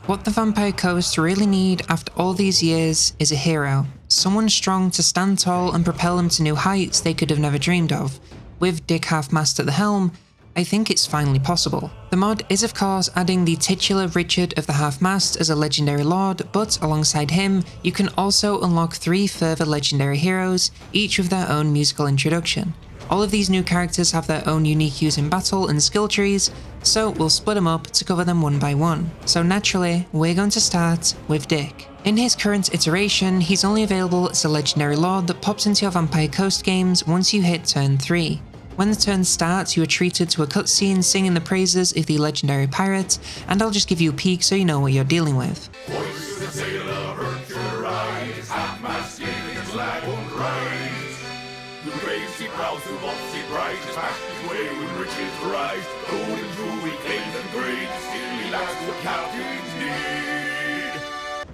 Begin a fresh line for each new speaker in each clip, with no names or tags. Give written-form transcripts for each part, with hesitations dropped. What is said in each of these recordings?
What the Vampire Coast really need after all these years is a hero. Someone strong to stand tall and propel them to new heights they could have never dreamed of. With Dick Half Mast at the helm, I think it's finally possible. The mod is of course adding the titular Richard of the Half Mast as a legendary lord, but alongside him, you can also unlock 3 further legendary heroes, each with their own musical introduction. All of these new characters have their own unique use in battle and skill trees, so we'll split them up to cover them one by one. So naturally, we're going to start with Dick. In his current iteration, he's only available as a legendary lord that pops into your Vampire Coast games once you hit turn 3. When the turn starts, you are treated to a cutscene singing the praises of the legendary pirate, and I'll just give you a peek so you know what you're dealing with.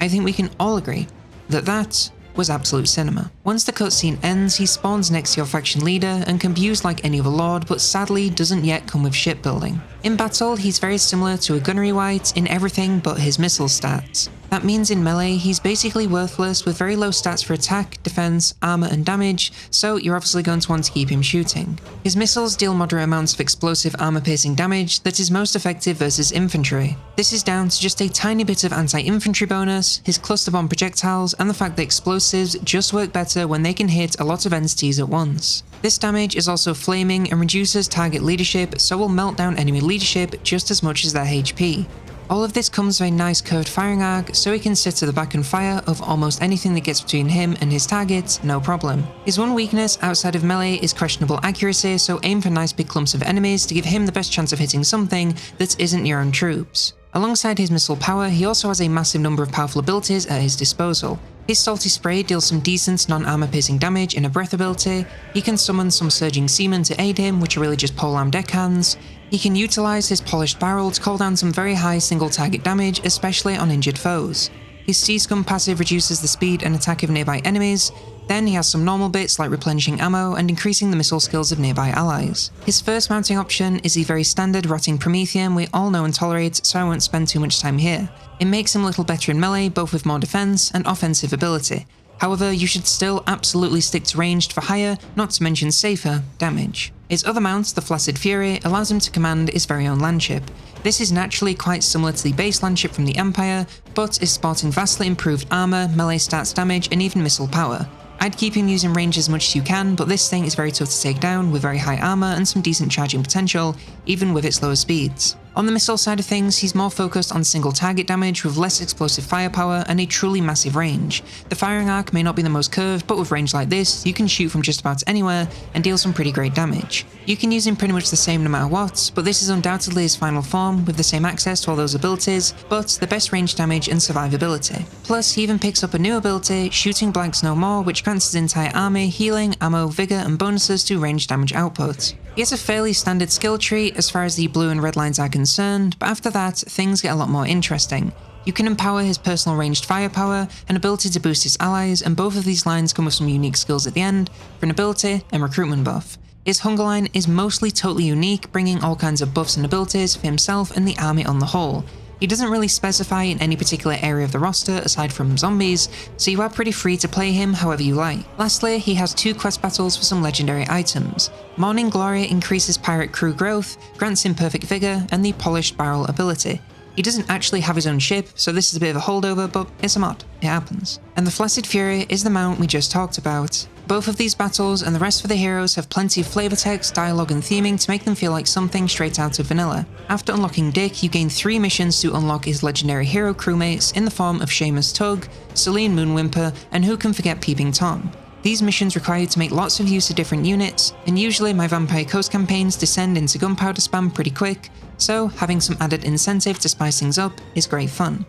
I think we can all agree that that was absolute cinema. Once the cutscene ends, he spawns next to your faction leader and can be used like any other lord, but sadly doesn't yet come with shipbuilding. In battle, he's very similar to a gunnery wight in everything but his missile stats. That means in melee, he's basically worthless with very low stats for attack, defense, armor and damage, so you're obviously going to want to keep him shooting. His missiles deal moderate amounts of explosive armor-piercing damage that is most effective versus infantry. This is down to just a tiny bit of anti-infantry bonus, his cluster bomb projectiles, and the fact that explosives just work better when they can hit a lot of entities at once. This damage is also flaming and reduces target leadership, so will melt down enemy leadership just as much as their HP. All of this comes with a nice curved firing arc, so he can sit to the back and fire of almost anything that gets between him and his target, no problem. His one weakness outside of melee is questionable accuracy, so aim for nice big clumps of enemies to give him the best chance of hitting something that isn't your own troops. Alongside his missile power, he also has a massive number of powerful abilities at his disposal. His Salty Spray deals some decent non-armor piercing damage in a breath ability, he can summon some Surging Seamen to aid him, which are really just polearm deckhands, he can utilise his Polished Barrel to call down some very high single target damage, especially on injured foes. His Sea Scum passive reduces the speed and attack of nearby enemies, then he has some normal bits like replenishing ammo and increasing the missile skills of nearby allies. His first mounting option is the very standard Rotting Prometheum we all know and tolerate, so I won't spend too much time here. It makes him a little better in melee, both with more defense and offensive ability. However, you should still absolutely stick to ranged for higher, not to mention safer, damage. His other mount, the Flaccid Fury, allows him to command his very own landship. This is naturally quite similar to the base landship from the Empire, but is sporting vastly improved armor, melee stats damage, and even missile power. I'd keep him using range as much as you can, but this thing is very tough to take down with very high armor and some decent charging potential, even with its lower speeds. On the missile side of things, he's more focused on single target damage with less explosive firepower and a truly massive range. The firing arc may not be the most curved, but with range like this, you can shoot from just about anywhere and deal some pretty great damage. You can use him pretty much the same no matter what, but this is undoubtedly his final form with the same access to all those abilities, but the best range damage and survivability. Plus, he even picks up a new ability, Shooting Blanks No More, which grants his entire army healing, ammo, vigor, and bonuses to range damage output. He has a fairly standard skill tree as far as the blue and red lines are concerned, but after that, things get a lot more interesting. You can empower his personal ranged firepower and ability to boost his allies, and both of these lines come with some unique skills at the end for an ability and recruitment buff. His hunger line is mostly totally unique, bringing all kinds of buffs and abilities for himself and the army on the whole. He doesn't really specify in any particular area of the roster aside from zombies, so you are pretty free to play him however you like. Lastly, he has 2 quest battles for some legendary items. Morning Glory increases pirate crew growth, grants him perfect vigor, and the Polished Barrel ability. He doesn't actually have his own ship, so this is a bit of a holdover, but it's a mod. It happens. And the Flaccid Fury is the mount we just talked about. Both of these battles and the rest of the heroes have plenty of flavor text, dialogue and theming to make them feel like something straight out of vanilla. After unlocking Dick, you gain 3 missions to unlock his legendary hero crewmates in the form of Seamus Tugg, Selene Moonwhimper, and who can forget Peeping Tom. These missions require you to make lots of use of different units, and usually my Vampire Coast campaigns descend into gunpowder spam pretty quick, so having some added incentive to spice things up is great fun.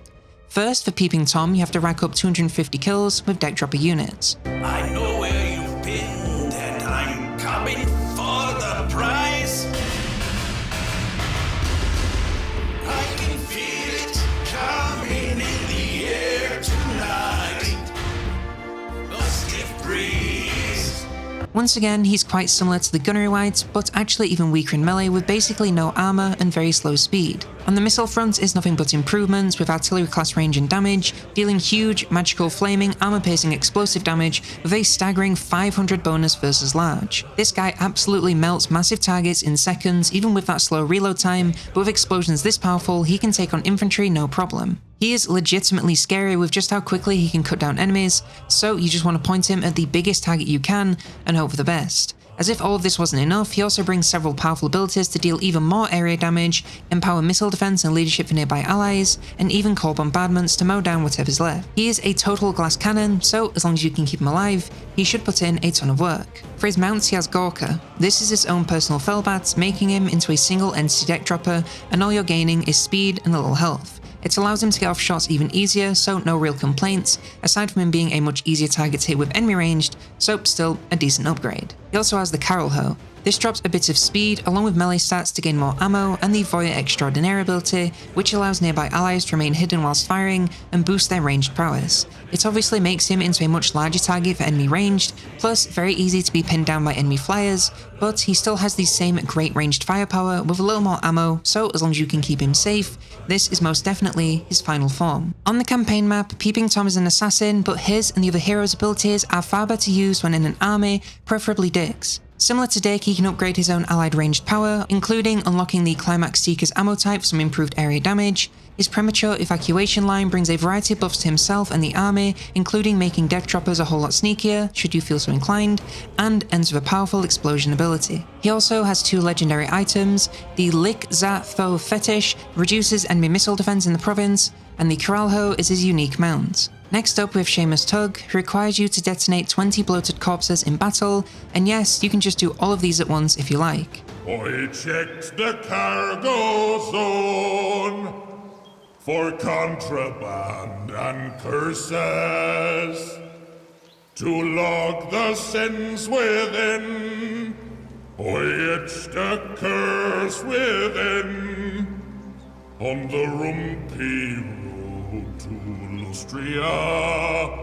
First, for Peeping Tom, you have to rack up 250 kills with deck dropper units.
I know where you've been, and I'm coming for the prize. I can feel it coming in the air tonight. A stiff breeze
Once again, he's quite similar to the Gunnery White, but actually even weaker in melee with basically no armor and very slow speed. On the missile front is nothing but improvements with artillery class range and damage, dealing huge, magical, flaming, armor-piercing explosive damage with a staggering 500 bonus versus large. This guy absolutely melts massive targets in seconds, even with that slow reload time, but with explosions this powerful, he can take on infantry no problem. He is legitimately scary with just how quickly he can cut down enemies, so you just want to point him at the biggest target you can and hope for the best. As if all of this wasn't enough, he also brings several powerful abilities to deal even more area damage, empower missile defense and leadership for nearby allies, and even call bombardments to mow down whatever's left. He is a total glass cannon, so as long as you can keep him alive, he should put in a ton of work. For his mounts, he has Gorka. This is his own personal Felbat, making him into a single entity deck dropper, and all you're gaining is speed and a little health. It allows him to get off shots even easier, so no real complaints, aside from him being a much easier target to hit with enemy ranged, so still a decent upgrade. He also has the Carol Hoe. This drops a bit of speed along with melee stats to gain more ammo, and the Voya Extraordinaire ability, which allows nearby allies to remain hidden whilst firing and boost their ranged prowess. It obviously makes him into a much larger target for enemy ranged, plus very easy to be pinned down by enemy flyers, but he still has the same great ranged firepower with a little more ammo, so as long as you can keep him safe, this is most definitely his final form. On the campaign map, Peeping Tom is an assassin, but his and the other heroes' abilities are far better used when in an army, preferably Dick's. Similar to Dick, he can upgrade his own allied ranged power, including unlocking the Climax Seeker's ammo type for some improved area damage. His premature evacuation line brings a variety of buffs to himself and the army, including making death droppers a whole lot sneakier, should you feel so inclined, and ends with a powerful explosion ability. He also has two legendary items. The Lick Za Tho Fetish reduces enemy missile defense in the province, and the Corralho is his unique mount. Next up we have Seamus Tugg, who requires you to detonate 20 bloated corpses in battle, and yes, you can just do all of these at once if you like.
I checked the cargo zone for contraband and curses, to log the sins within. I etched a curse within on the Rumpy road to Lustria.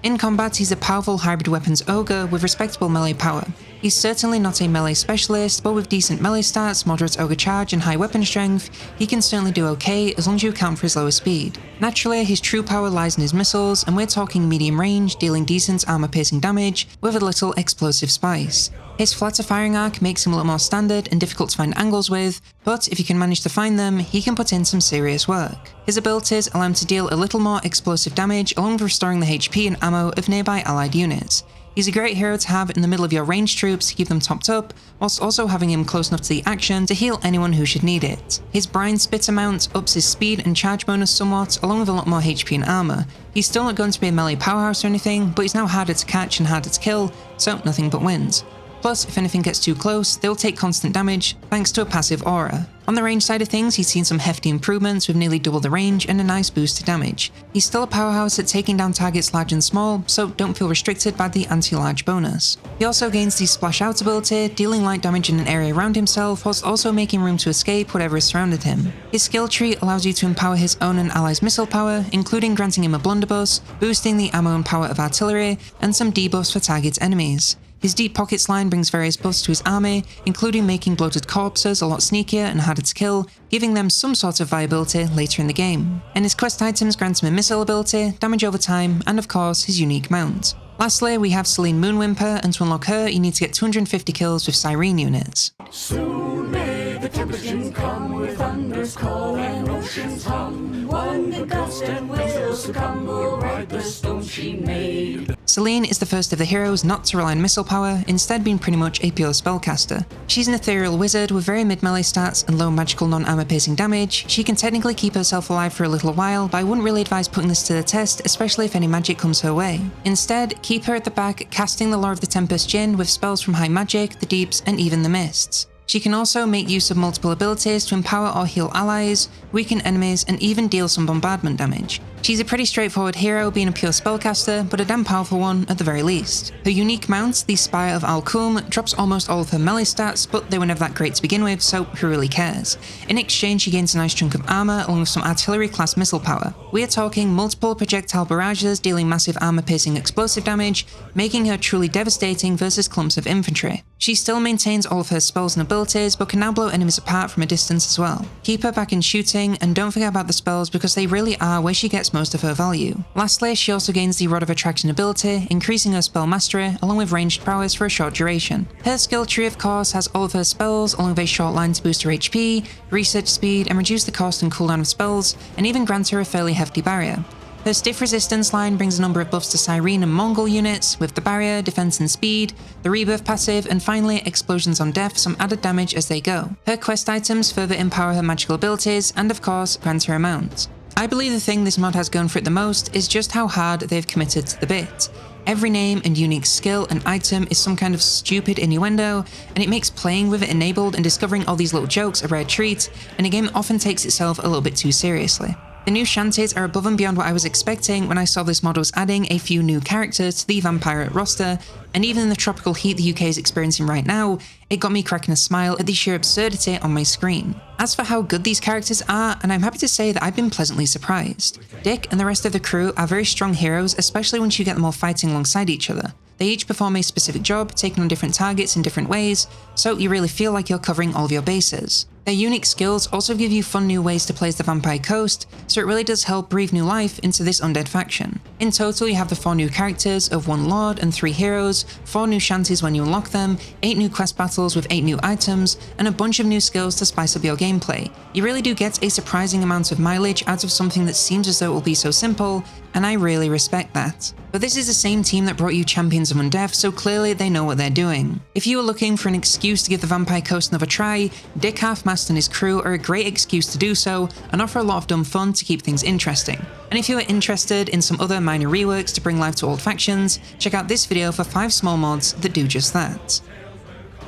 In combat, he's a powerful hybrid weapons ogre with respectable melee power. He's certainly not a melee specialist, but with decent melee stats, moderate ogre charge, and high weapon strength, he can certainly do okay as long as you account for his lower speed. Naturally, his true power lies in his missiles, and we're talking medium range, dealing decent armor-piercing damage with a little explosive spice. His flatter firing arc makes him a little more standard and difficult to find angles with, but if you can manage to find them, he can put in some serious work. His abilities allow him to deal a little more explosive damage along with restoring the HP and ammo of nearby allied units. He's a great hero to have in the middle of your ranged troops to keep them topped up, whilst also having him close enough to the action to heal anyone who should need it. His Brine Spitter mount ups his speed and charge bonus somewhat, along with a lot more HP and armor. He's still not going to be a melee powerhouse or anything, but he's now harder to catch and harder to kill, so nothing but wins. Plus, if anything gets too close, they'll take constant damage, thanks to a passive aura. On the range side of things, he's seen some hefty improvements with nearly double the range and a nice boost to damage. He's still a powerhouse at taking down targets large and small, so don't feel restricted by the anti-large bonus. He also gains the Splash Out ability, dealing light damage in an area around himself, whilst also making room to escape whatever has surrounded him. His skill tree allows you to empower his own and allies' missile power, including granting him a blunderbuss, boosting the ammo and power of artillery, and some debuffs for target enemies. His Deep Pockets line brings various buffs to his army, including making bloated corpses a lot sneakier and harder to kill, giving them some sort of viability later in the game. And his quest items grant him a missile ability, damage over time, and of course his unique mount. Lastly, we have Selene Moonwhimper, and to unlock her, you need to get 250 kills with Siren units.
Soon may the tempests come with thunders call and oceans hum. One the gust and will succumb will ride the stone she made.
Selene is the first of the heroes not to rely on missile power, instead being pretty much a pure spellcaster. She's an ethereal wizard with very mid-melee stats and low magical non-armor piercing damage. She can technically keep herself alive for a little while, but I wouldn't really advise putting this to the test, especially if any magic comes her way. Instead, keep her at the back, casting the Lore of the Tempest Djinn with spells from High Magic, the Deeps, and even the Mists. She can also make use of multiple abilities to empower or heal allies, weaken enemies, and even deal some bombardment damage. She's a pretty straightforward hero, being a pure spellcaster, but a damn powerful one at the very least. Her unique mount, the Spire of Al-Kum, drops almost all of her melee stats, but they were never that great to begin with, so who really cares? In exchange, she gains a nice chunk of armor along with some artillery-class missile power. We are talking multiple projectile barrages dealing massive armor-piercing explosive damage, making her truly devastating versus clumps of infantry. She still maintains all of her spells and abilities, but can now blow enemies apart from a distance as well. Keep her back in shooting, and don't forget about the spells because they really are where she gets most of her value. Lastly, she also gains the Rod of Attraction ability, increasing her spell mastery along with ranged prowess for a short duration. Her skill tree of course has all of her spells along with a short line to boost her HP, research speed, and reduce the cost and cooldown of spells, and even grant her a fairly hefty barrier. Her stiff resistance line brings a number of buffs to Cyrene and Mongol units, with the barrier, defense and speed, the rebirth passive, and finally explosions on death, some added damage as they go. Her quest items further empower her magical abilities, and of course, grant her a mount. I believe the thing this mod has going for it the most is just how hard they've committed to the bit. Every name and unique skill and item is some kind of stupid innuendo, and it makes playing with it enabled and discovering all these little jokes a rare treat, and a game often takes itself a little bit too seriously. The new shanties are above and beyond what I was expecting when I saw this mod was adding a few new characters to the Vampire roster, and even in the tropical heat the UK is experiencing right now, it got me cracking a smile at the sheer absurdity on my screen. As for how good these characters are, and I'm happy to say that I've been pleasantly surprised. Dick and the rest of the crew are very strong heroes, especially once you get them all fighting alongside each other. They each perform a specific job, taking on different targets in different ways, so you really feel like you're covering all of your bases. Their unique skills also give you fun new ways to play as the Vampire Coast, so it really does help breathe new life into this undead faction. In total, you have the 4 new characters of 1 Lord and 3 heroes, 4 new shanties when you unlock them, 8 new quest battles with 8 new items, and a bunch of new skills to spice up your gameplay. You really do get a surprising amount of mileage out of something that seems as though it will be so simple, and I really respect that. But this is the same team that brought you Champions of Undeath, so clearly they know what they're doing. If you are looking for an excuse to give the Vampire Coast another try, Dick Half Mast and his crew are a great excuse to do so, and offer a lot of dumb fun to keep things interesting. And if you are interested in some other minor reworks to bring life to old factions, check out this video for 5 small mods that do just that.